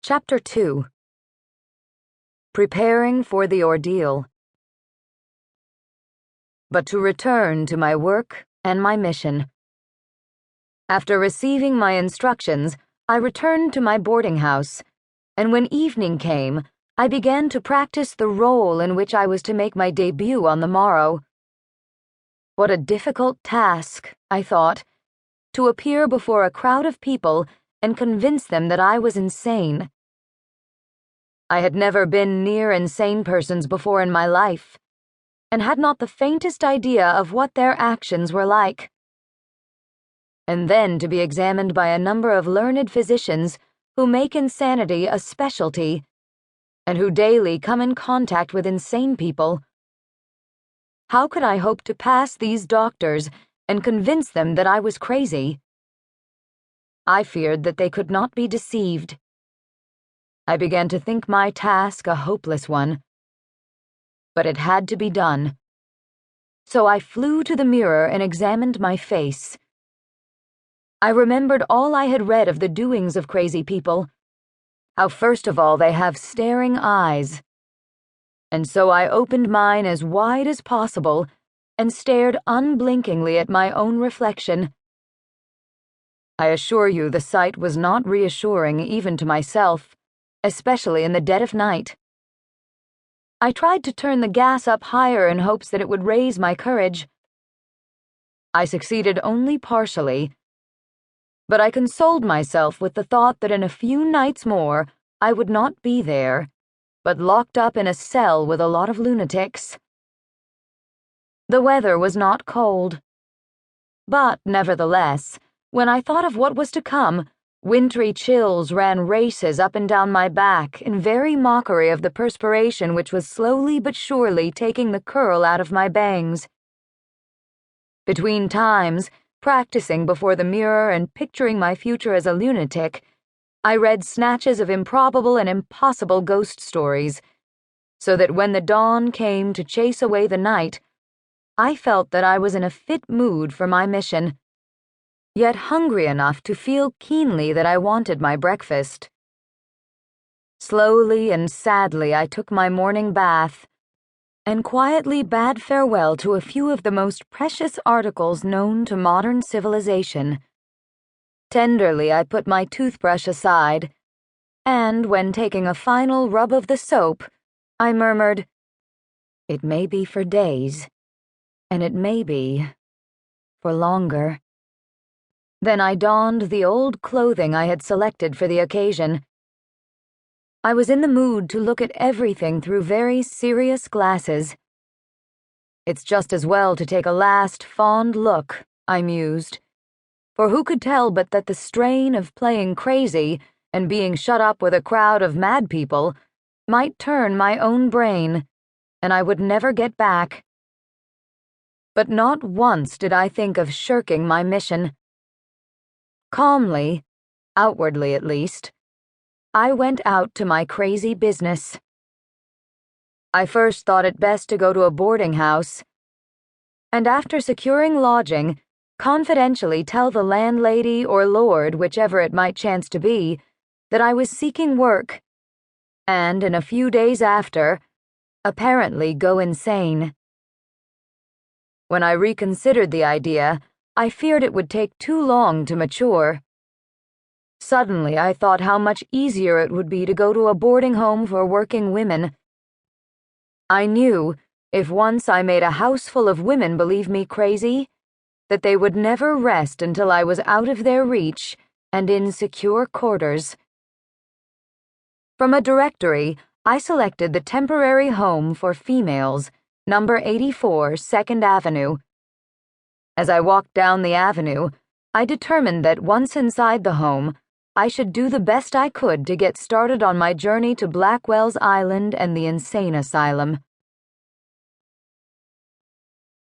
Chapter 2. Preparing for the Ordeal. But to return to my work and my mission. After receiving my instructions, I returned to my boarding house, and when evening came, I began to practice the role in which I was to make my debut on the morrow. What a difficult task, I thought, to appear before a crowd of people and convince them that I was insane. I had never been near insane persons before in my life, and had not the faintest idea of what their actions were like. And then to be examined by a number of learned physicians who make insanity a specialty, and who daily come in contact with insane people. How could I hope to pass these doctors and convince them that I was crazy? I feared that they could not be deceived. I began to think my task a hopeless one. But it had to be done. So I flew to the mirror and examined my face. I remembered all I had read of the doings of crazy people, how first of all they have staring eyes. And so I opened mine as wide as possible and stared unblinkingly at my own reflection. I assure you the sight was not reassuring even to myself, especially in the dead of night. I tried to turn the gas up higher in hopes that it would raise my courage. I succeeded only partially, but I consoled myself with the thought that in a few nights more I would not be there, but locked up in a cell with a lot of lunatics. The weather was not cold, but nevertheless, when I thought of what was to come, wintry chills ran races up and down my back in very mockery of the perspiration which was slowly but surely taking the curl out of my bangs. Between times, practicing before the mirror and picturing my future as a lunatic, I read snatches of improbable and impossible ghost stories, so that when the dawn came to chase away the night, I felt that I was in a fit mood for my mission, yet hungry enough to feel keenly that I wanted my breakfast. Slowly and sadly I took my morning bath, and quietly bade farewell to a few of the most precious articles known to modern civilization. Tenderly I put my toothbrush aside, and when taking a final rub of the soap, I murmured, "It may be for days, and it may be for longer." Then I donned the old clothing I had selected for the occasion. I was in the mood to look at everything through very serious glasses. It's just as well to take a last fond look, I mused, for who could tell but that the strain of playing crazy and being shut up with a crowd of mad people might turn my own brain, and I would never get back. But not once did I think of shirking my mission. Calmly, outwardly at least, I went out to my crazy business. I first thought it best to go to a boarding house, and after securing lodging, confidentially tell the landlady or lord, whichever it might chance to be, that I was seeking work, and in a few days after, apparently go insane. When I reconsidered the idea, I feared it would take too long to mature. Suddenly I thought how much easier it would be to go to a boarding home for working women. I knew, if once I made a house full of women believe me crazy, that they would never rest until I was out of their reach and in secure quarters. From a directory, I selected the Temporary Home for Females, number 84, 2nd Avenue. As I walked down the avenue, I determined that once inside the home, I should do the best I could to get started on my journey to Blackwell's Island and the insane asylum.